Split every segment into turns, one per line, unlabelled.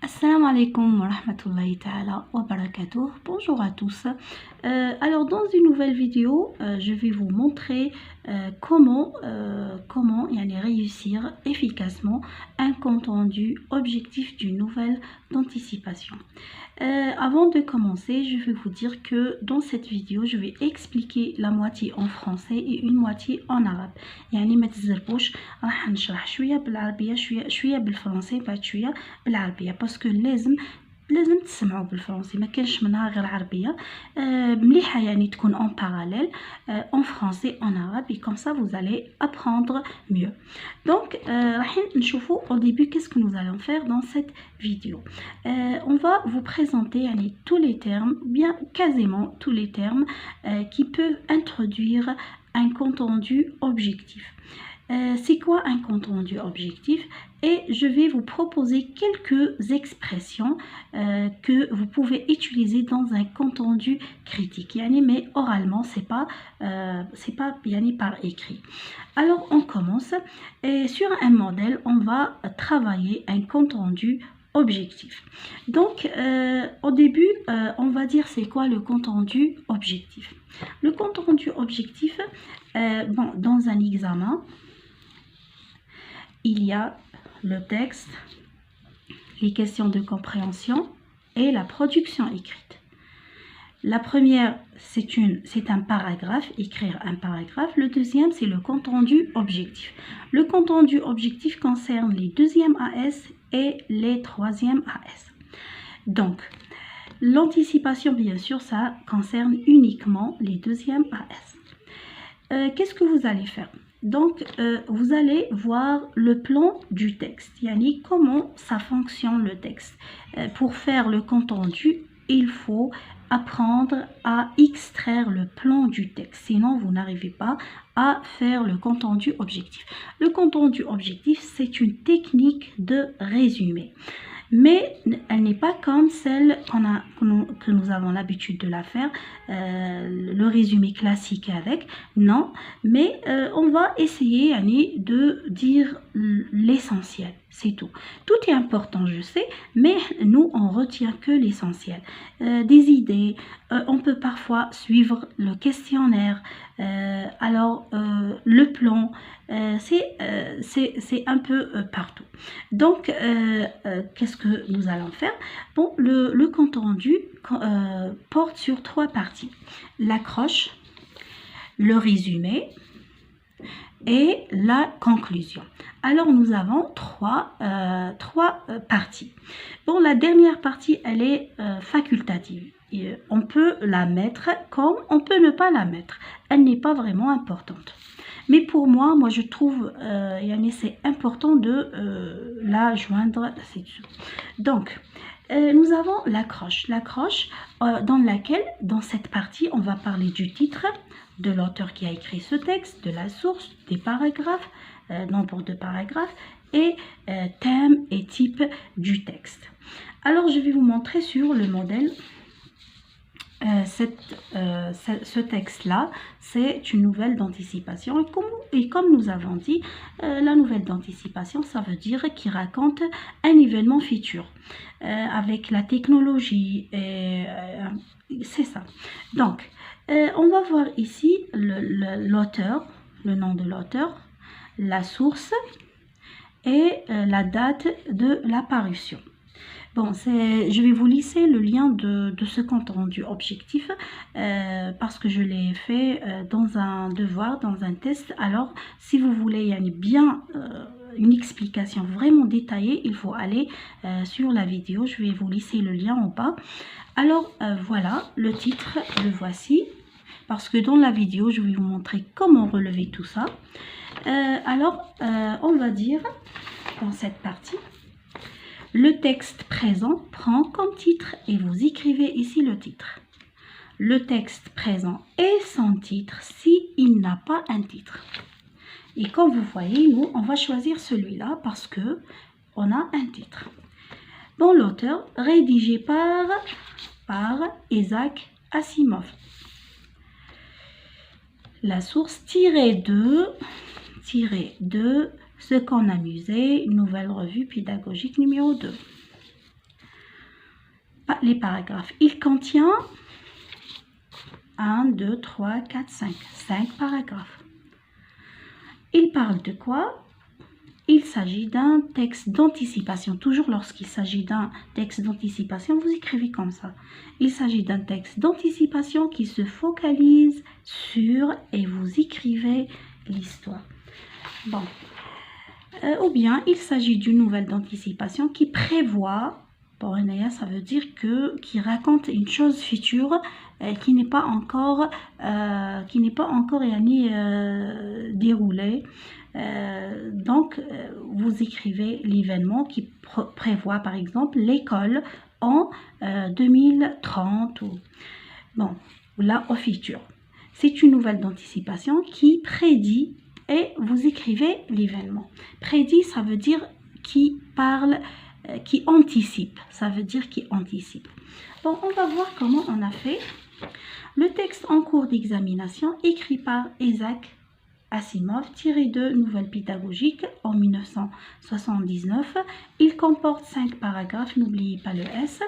Assalamu alaikum wa rahmatullahi ta'ala wa barakatuh. Bonjour à tous. Alors dans une nouvelle vidéo, je vais vous montrer comment réussir efficacement un compte rendu objectif d'une nouvelle d'anticipation. Avant de commencer, je vais vous dire que dans cette vidéo, je vais expliquer la moitié en français et une moitié en arabe. يعني ما تزربوش راح نشرح شوية بالعربية شوية بالفرنسي بعد شوية بالعربية باسكو لازم تسمعوا بالفرنسي ما كانش منها غير عربيه مليحه يعني تكون en parallèle en français en arabe et comme ça vous allez apprendre mieux. Donc راح نشوفوا au début qu'est-ce que nous allons faire dans cette vidéo. On va vous présenter يعني tous les termes, bien quasiment tous les termes qui peuvent introduire un compte rendu objectif. C'est quoi un compte rendu objectif? Et je vais vous proposer quelques expressions que vous pouvez utiliser dans un compte rendu critique. Mais oralement, c'est pas par écrit. Alors on commence. Et sur un modèle, on va travailler un compte rendu objectif. Donc au début, on va dire c'est quoi le compte rendu objectif. Le compte rendu objectif, dans un examen, il y a le texte, les questions de compréhension et la production écrite. La première, c'est un paragraphe, écrire un paragraphe. Le deuxième, c'est le compte rendu objectif. Le compte rendu objectif concerne les deuxièmes AS et les troisièmes AS. Donc, l'anticipation, bien sûr, ça concerne uniquement les deuxièmes AS. Qu'est-ce que vous allez faire? Donc, vous allez voir le plan du texte, yani comment ça fonctionne le texte. Pour faire le compte rendu, il faut apprendre à extraire le plan du texte, sinon vous n'arrivez pas à faire le compte rendu objectif. Le compte rendu objectif, c'est une technique de résumé. Mais elle n'est pas comme celle que nous avons l'habitude de la faire, le résumé classique avec, non, mais on va essayer de dire l'essentiel, c'est tout. Tout est important, je sais, mais nous, on retient que l'essentiel. Des idées, on peut parfois suivre le questionnaire, le plan, c'est un peu partout. Donc, qu'est-ce que nous allons faire? Bon, le compte rendu porte sur trois parties. L'accroche, le résumé et la conclusion. Alors, nous avons trois parties. Bon, la dernière partie, elle est facultative. On peut la mettre comme on peut ne pas la mettre. Elle n'est pas vraiment importante. Mais pour moi je trouve c'est important de la joindre. Donc, nous avons l'accroche. L'accroche dans cette partie, on va parler du titre, de l'auteur qui a écrit ce texte, de la source, des paragraphes, nombre de paragraphes et thème et type du texte. Alors, je vais vous montrer sur le modèle. Ce texte-là, c'est une nouvelle d'anticipation. Et comme nous avons dit, la nouvelle d'anticipation, ça veut dire qu'il raconte un événement futur avec la technologie. C'est ça. Donc, on va voir ici l'auteur, le nom de l'auteur, la source et la date de la parution. Bon, je vais vous laisser le lien de ce compte rendu objectif parce que je l'ai fait dans un devoir, dans un test. Alors, si vous voulez bien une explication vraiment détaillée, il faut aller sur la vidéo. Je vais vous laisser le lien en bas. Alors, voilà, le titre, le voici. Parce que dans la vidéo, je vais vous montrer comment relever tout ça. On va dire dans cette partie, le texte présent prend comme titre et vous écrivez ici le titre. Le texte présent est sans titre s'il n'a pas un titre. Et comme vous voyez, nous, on va choisir celui-là parce que on a un titre. Bon, l'auteur, rédigé par Isaac Asimov. La source tirée de Ce qu'on amusait, une nouvelle revue pédagogique numéro 2. les paragraphes. Il contient 1, 2, 3, 4, 5 paragraphes. Il parle de quoi? Il s'agit d'un texte d'anticipation. Toujours lorsqu'il s'agit d'un texte d'anticipation, vous écrivez comme ça. Il s'agit d'un texte d'anticipation qui se focalise sur et vous écrivez l'histoire. Bon. Ou bien il s'agit d'une nouvelle d'anticipation qui prévoit, ça veut dire qui raconte une chose future qui n'est pas encore déroulée. Donc vous écrivez l'événement qui prévoit par exemple l'école en 2030 ou là au futur. C'est une nouvelle d'anticipation qui prédit et vous écrivez l'événement. Prédit, ça veut dire qui parle, qui anticipe. Ça veut dire qui anticipe. Bon, on va voir comment on a fait. Le texte en cours d'examination écrit par Isaac Asimov, tiré de Nouvelles pédagogiques en 1979. Il comporte 5 paragraphes, n'oubliez pas le S.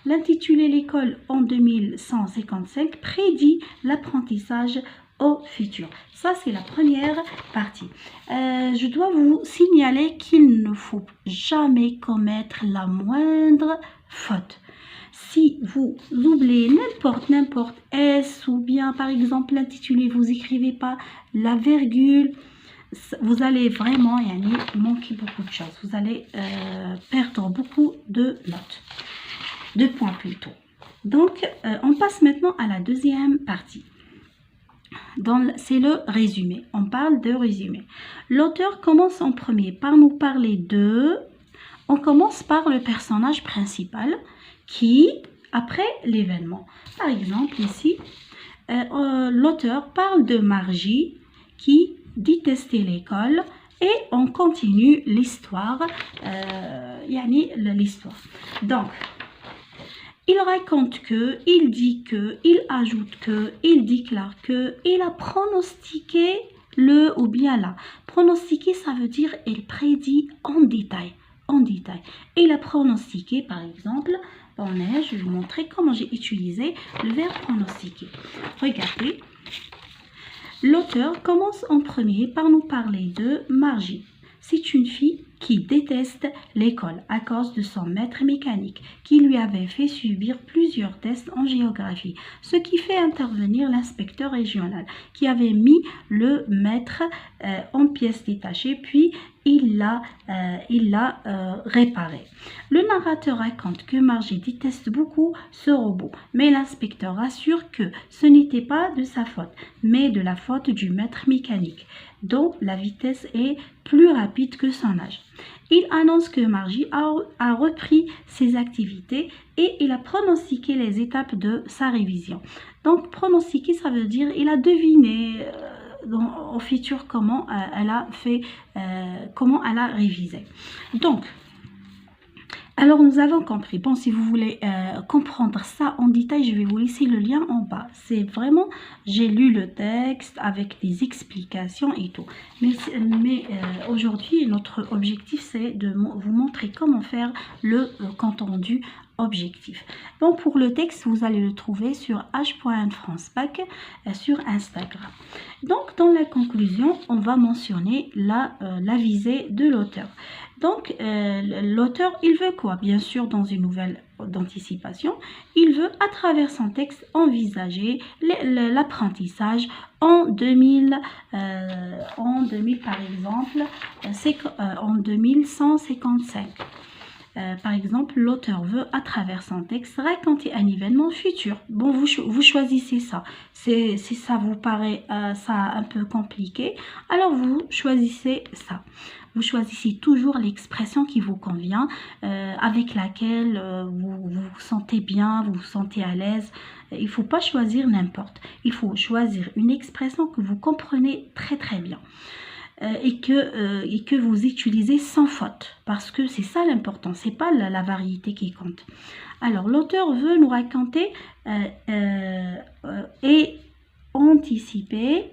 L'intitulé L'école en 2155 prédit l'apprentissage au futur. Ça, c'est la première partie. Je dois vous signaler qu'il ne faut jamais commettre la moindre faute. Si vous oubliez n'importe S ou bien par exemple l'intitulé, vous n'écrivez pas la virgule, vous allez vraiment manquer beaucoup de choses. Vous allez perdre beaucoup de notes, de points plutôt. Donc, on passe maintenant à la deuxième partie. C'est le résumé. On parle de résumé. L'auteur commence en premier par nous parler de... On commence par le personnage principal qui, après l'événement. Par exemple, ici, l'auteur parle de Margie qui détestait l'école et on continue l'histoire. L'histoire. Donc, il raconte que, il dit que, il ajoute que, il déclare que, il a pronostiqué le ou bien là. Pronostiquer, ça veut dire il prédit en détail. Il a pronostiqué, par exemple, je vais vous montrer comment j'ai utilisé le verbe pronostiquer. Regardez, l'auteur commence en premier par nous parler de Margie. C'est une fille qui déteste l'école à cause de son maître mécanique qui lui avait fait subir plusieurs tests en géographie, ce qui fait intervenir l'inspecteur régional qui avait mis le maître en pièces détachées puis il l'a réparé. Le narrateur raconte que Margie déteste beaucoup ce robot, mais l'inspecteur assure que ce n'était pas de sa faute, mais de la faute du maître mécanique, dont la vitesse est plus rapide que son âge. Il annonce que Margie a repris ses activités et il a pronostiqué les étapes de sa révision. Donc, pronostiquer, ça veut dire il a deviné au futur comment elle a révisé. Donc, alors nous avons compris. Bon, si vous voulez comprendre ça en détail, je vais vous laisser le lien en bas. C'est vraiment, j'ai lu le texte avec des explications et tout. Mais aujourd'hui, notre objectif, c'est de vous montrer comment faire le compte rendu objectif. Bon, pour le texte, vous allez le trouver sur h.francebac sur Instagram. Donc, dans la conclusion, on va mentionner la visée de l'auteur. Donc, l'auteur, il veut quoi? Bien sûr, dans une nouvelle d'anticipation, il veut, à travers son texte, envisager l'apprentissage en 2000, par exemple, en 2155. Par exemple, l'auteur veut, à travers son texte, raconter un événement futur. Bon, vous choisissez ça. Si ça vous paraît ça un peu compliqué, alors vous choisissez ça. Vous choisissez toujours l'expression qui vous convient, avec laquelle vous vous sentez bien, vous vous sentez à l'aise. Il ne faut pas choisir n'importe. Il faut choisir une expression que vous comprenez très très bien. Et que vous utilisez sans faute, parce que c'est ça l'important, c'est pas la variété qui compte. Alors l'auteur veut nous raconter et anticiper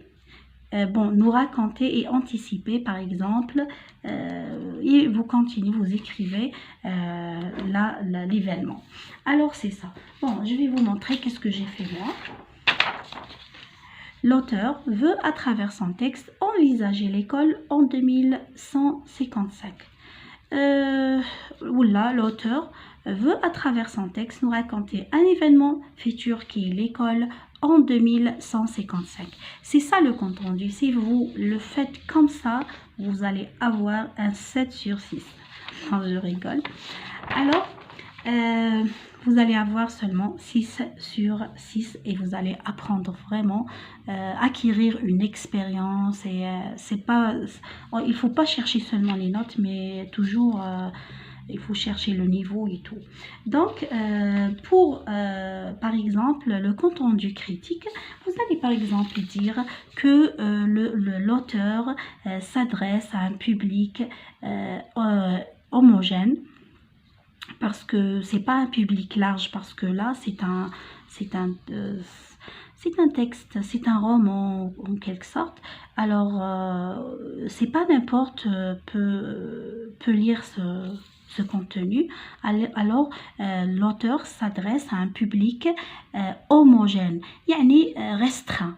bon, nous raconter et anticiper, par exemple, et vous continuez, vous écrivez l'événement. Alors, c'est ça. Bon, je vais vous montrer qu'est-ce que j'ai fait moi. L'auteur veut, à travers son texte, envisager l'école en 2155. L'auteur veut, à travers son texte, nous raconter un événement futur qui est l'école en 2155. C'est ça le compte rendu. Si vous le faites comme ça, vous allez avoir un 7 sur 6. Non, je rigole. Alors, vous allez avoir seulement 6 sur 6 et vous allez apprendre vraiment, acquérir une expérience. Et c'est pas, il faut pas chercher seulement les notes, mais toujours il faut chercher le niveau et tout. Donc, par exemple, le compte rendu critique, vous allez par exemple dire que l'auteur s'adresse à un public homogène, parce que c'est pas un public large, parce que là c'est un texte, c'est un roman en quelque sorte. Alors c'est pas n'importe peut lire ce contenu. Alors l'auteur s'adresse à un public homogène, yani restreint,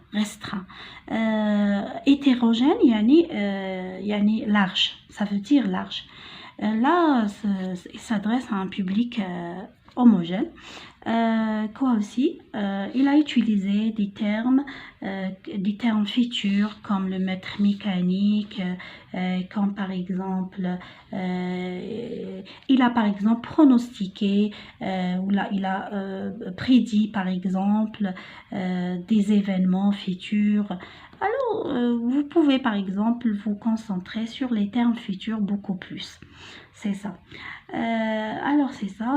hétérogène, yani large, ça veut dire large. Là, il s'adresse à un public homogène. Quoi aussi, il a utilisé des termes futurs comme le maître mécanique, comme par exemple, il a par exemple pronostiqué, ou là, il a prédit par exemple des événements futurs. Alors, vous pouvez par exemple vous concentrer sur les termes futurs beaucoup plus. C'est ça. Alors, c'est ça.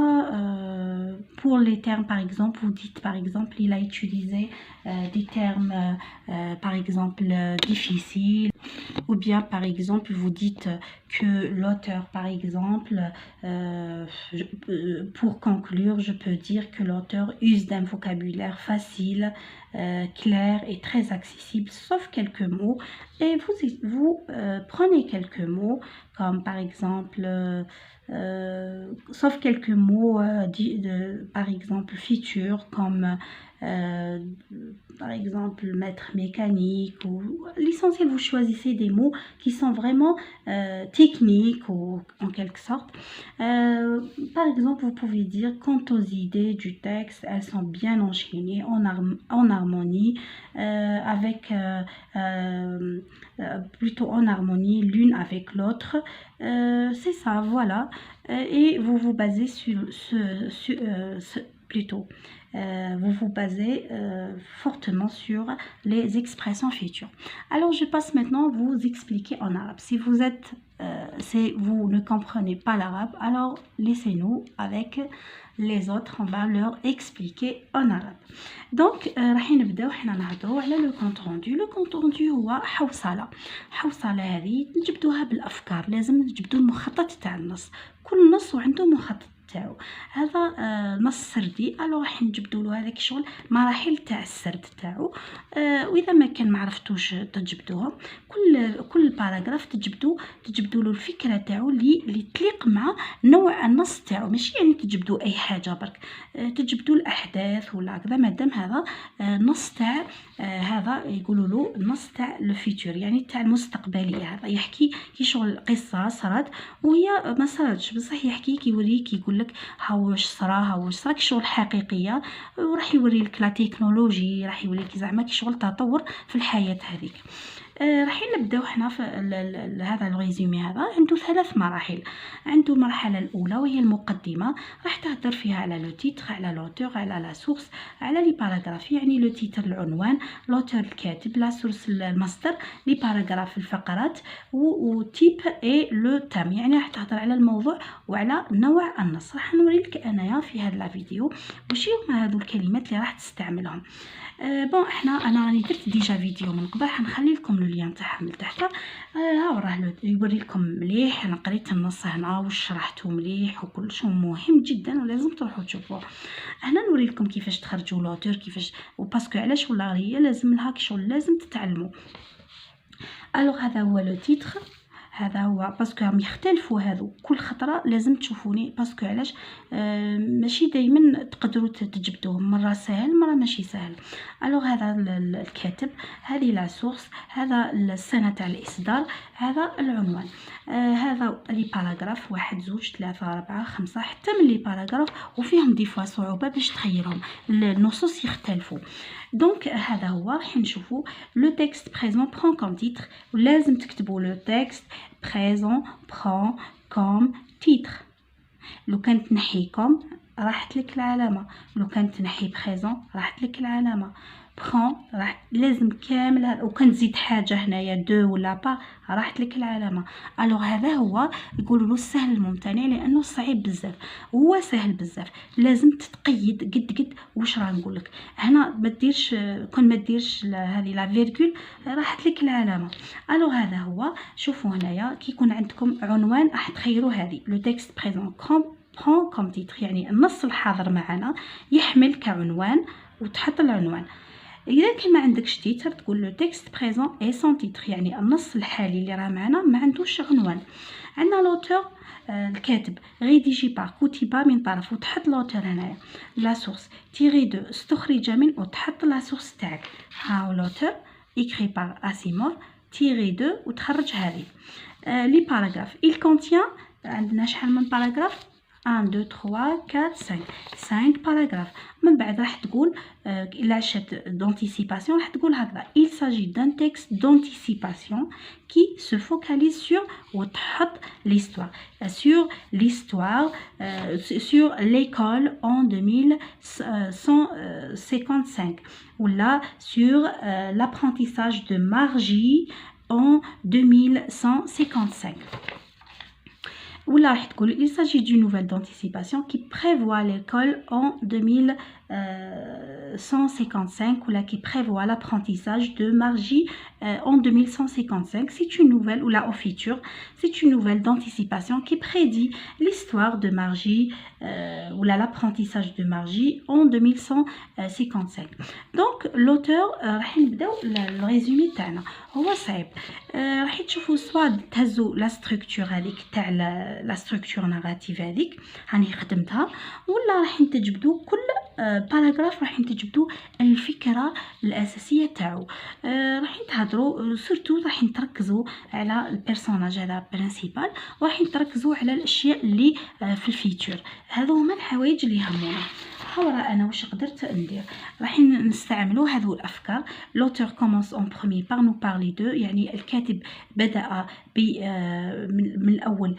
Pour les termes, par exemple, vous dites par exemple, il a utilisé des termes, par exemple, difficiles. Ou bien, par exemple, vous dites que l'auteur, par exemple, pour conclure, je peux dire que l'auteur use d'un vocabulaire facile, clair et très accessible, sauf quelques mots. Et vous prenez quelques mots, comme par exemple, sauf quelques mots, par exemple, feature, comme par exemple maître mécanique, ou l'essentiel, vous choisissez des mots qui sont vraiment techniques ou en quelque sorte. Par exemple, vous pouvez dire quant aux idées du texte, elles sont bien enchaînées en harmonie, plutôt en harmonie l'une avec l'autre. C'est ça, voilà. Et vous vous basez vous vous basez fortement sur les expressions futures. Alors, je passe maintenant à vous expliquer en arabe. Si vous ne comprenez pas l'arabe, alors laissez-nous avec les autres, on va leur expliquer en arabe. Donc, راح نبداو حنا نهضروا على لو كونت روندو. لو كونت روندو هو حوصله هذه نجبدوها بالافكار. لازم نجبدو المخطط تاع النص، كل نص وعنده مخطط تاعو. هذا نص سردي، الو راح نجبدوا له هذاك الشغل مراحل تاع السرد تاعو. واذا ما كان ما عرفتوش تجبدوهم، كل باراغراف تجبدوا له الفكره تاعو اللي تليق مع نوع النص تاعو. ماشي يعني تجبدوا اي حاجه برك، تجبدوا الاحداث ولا هكذا، مادام هذا نص تاع هذا يقولوا له النص تاع لو فيتور، يعني تاع المستقبليه. هذا يحكي كي شغل قصه صارت وهي ما صارتش بصح، يحكي كيوريك يقول لك هاوش صرا كي شغل حقيقيه، وراح يوري لك لا تكنولوجي، راح يوري لك زعما كي شغل تطور في الحياه هذيك. راح نبداو حنا في هذا الريزومي. هذا عنده 3 مراحل. عنده المرحله الاولى وهي المقدمه، راح تهضر فيها على لو تيتر، على لوتور، على لا سورس، على لي باراغراف، يعني لو تيتر العنوان، لوتور الكاتب، لا سورس المصدر، لي باراغراف الفقرات، و تيب اي لو تام، يعني راح تهضر على الموضوع وعلى نوع النص. راح نوري لك انايا في هذا الفيديو واش هما هذو الكلمات اللي راح تستعملهم. بون انا راني درت ديجا فيديو من قبل، حنخلي لكم اللين تاعها من تحت. ها راه يوري لكم مليح، انا قريت النص هنا وشرحته مليح وكلش مهم جدا ولازم تروحوا تشوفوه. هنا نوري لكم كيفاش تخرجوا لوتور، كيفاش، وباسكو علاش ولا هي لازم لها كي شغل لازم تتعلموا. الوغ هذا هو لو تيتر، هذا هو باسكو راهم يختلفوا هذو كل خطره لازم تشوفوني باسكو علاش ماشي دائما تقدروا تجبدوهم، مره سهل مره ماشي سهل. الوغ هذا الكاتب، هذه لا سورس، هذا السنه تاع الاصدار، هذا العنوان، هذا لي باراغراف 1 2 3 4 5 حتى من لي باراغراف وفيهم دي فوا صعوبه باش تخيرهم، النصوص يختلفوا. دونك هذا هو راح نشوفوا لو تكست بريزون برون كوم تيتر، ولازم تكتبوا لو تكست بريزون برون كوم تيتر. لو كانت تنحي كوم راحت لك العلامه، لو كانت تنحي بريزون راحت لك العلامه، برون راح لازم كامل، وكان تزيد حاجه هنايا دو ولا با راحت لك العلامه. الوغ هذا هو يقولوا له السهل الممتنع لانه صعيب بزاف، هو سهل بزاف، لازم تتقيد قد واش راه نقول لك هنا. ما ديرش كون ما ديرش هذه لا فيرغول راحت لك العلامه. الوغ هذا هو، شوفوا هنايا كي يكون عندكم عنوان راح تخيروا هذه لو تكست بريزون برون كوم تيتر، يعني النص الحاضر معنا يحمل كعنوان وتحط العنوان. اذا كان ما عندكش تيتر تقول لو تكست بريزون اي سون تيتر، يعني النص الحالي اللي راه معنا ما عندوش عنوان. عندنا لوتور الكاتب، ريديجي بار كتب من طرف وتحط لوتور هنايا، لا سورس تيري دو استخرج من وتحط لا سورس تاعك، ها لوتور écrit par Asimov تيري دو وتخرج هذه. لي باراغراف il contient، عندنا شحال من باراغراف 1 2 3 4 5 باراغراف. من بعد راح تقول إلا عشت d'anticipation راح تقول هكذا il s'agit d'un texte d'anticipation qui se focalise sur وتحط l'histoire sur l'école en 2155 ولا sur l'apprentissage de Margie en 2155. ولا راح تقول il s'agit d'une nouvelle d'anticipation qui prévoit l'école en 2155 ولا qui prévoit l'apprentissage de Margie en 2155. C'est une nouvelle ou la au futur, c'est une nouvelle d'anticipation qui prédit l'histoire de Margie ou l'apprentissage de Margie en 2155. Donc l'auteur راح نبداو الريزومي تاعنا. هو صعيب، راح تشوفوا سوا تهزوا لا ستركتور هذيك تاع لا ستركتور ناراتيف هذيك راني خدمتها، ولا راح تجبدوا كل باراغراف راح تجبدوا الفكره الاساسيه تاعو. راح تهضروا سورتو راح تركزوا على البيرسوناج هذا برينسيبال، وراح تركزوا على الاشياء اللي في الفيتور. هذو هما الحوايج اللي يهمونا. حاورا انا واش قدرت ندير، راح نستعملوا هذو الافكار. لوتور كومونس اون بروميي بار نو بارلي دو، يعني الكاتب بدا من الاول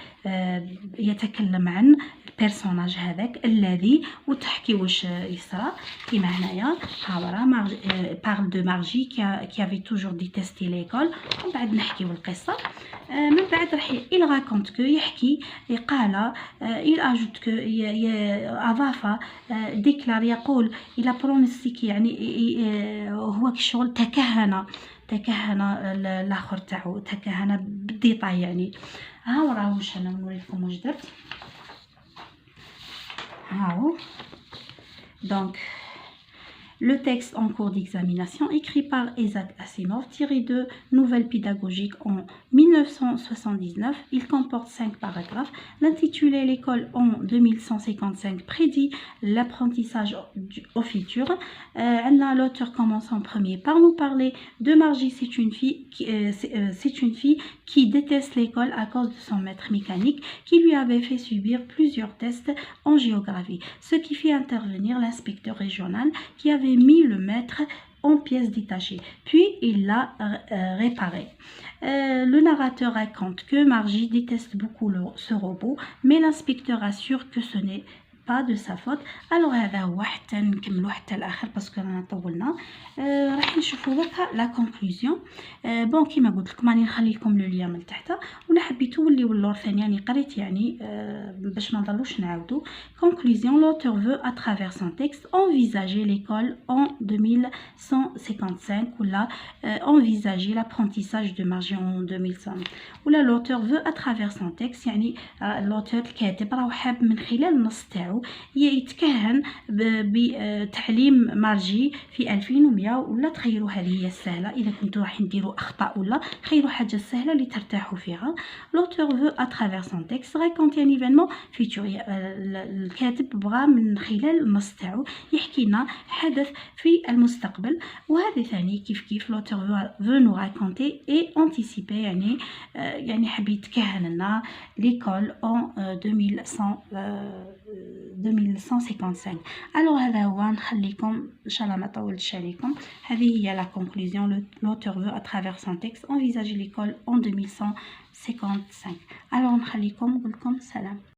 يتكلم عن البيرسوناج هذاك الذي وتحكي واش يصرى. كيما هنايا حاورا بارل دو مارجي كي افي توجور ديتيستي ليكول، ومن بعد نحكيو القصه. من بعد راح il raconte que يحكي قال il ajoute que اضاف ديكلار يقول الى برونستيكي، يعني هو كشغل تكهن الاخر تاعو تكهن بالديطاي. يعني ها وراه واش انا نوريكم واش درت. هاو donc le texte en cours d'examination écrit par Isaac Asimov tiré de Nouvelles pédagogiques en 1979. Il comporte 5 paragraphes. L'intitulé L'école en 2155 prédit l'apprentissage au futur. L'auteur commence en premier par nous parler de Margie. C'est une fille qui déteste l'école à cause de son maître mécanique qui lui avait fait subir plusieurs tests en géographie, ce qui fit intervenir l'inspecteur régional qui avait mis le maître en pièces détachées, puis il l'a réparé. Le narrateur raconte que Margie déteste beaucoup ce robot, mais l'inspecteur assure que ce n'est pas de sa faute. Alors هذا هو حتى نكملوا حتى الاخر باسكو رانا طولنا. راح نشوفوا دابا لا كونكلوزيون. بون كيما قلت لكم راني نخلي لكم لو لين من تحت، ولا حبيتو وليو اللور ثاني يعني قريت يعني باش ما نضلوش نعاودو. كونكلوزيون l'auteur veut à travers son texte envisager l'école en 2155 ولا envisager l'apprentissage de Margie en 2100 ولا l'auteur veut à travers son texte، يعني l'auteur الكاتب راه حاب من خلال النص تاعو نتاعو يتكهن بتعليم مارجي في 2100 ولا تخيروا هذه هي السهله. اذا كنتوا راح نديروا اخطاء ولا خيروا حاجه سهله اللي ترتاحوا فيها. l'auteur veut à travers son texte raconter un événement futur. الكاتب بغى من خلال النص تاعو يحكي لنا حدث في المستقبل. وهذا ثاني كيف l'auteur veut nous raconter et anticiper يعني حب يتكهن لنا l'école en 2155. alors هذا هو، نخليكم ان شاء الله ما طولتش عليكم. هذه هي la conclusion. l'auteur veut à travers son texte envisager l'école en 2155. alors نخليكم، نقول لكم سلام.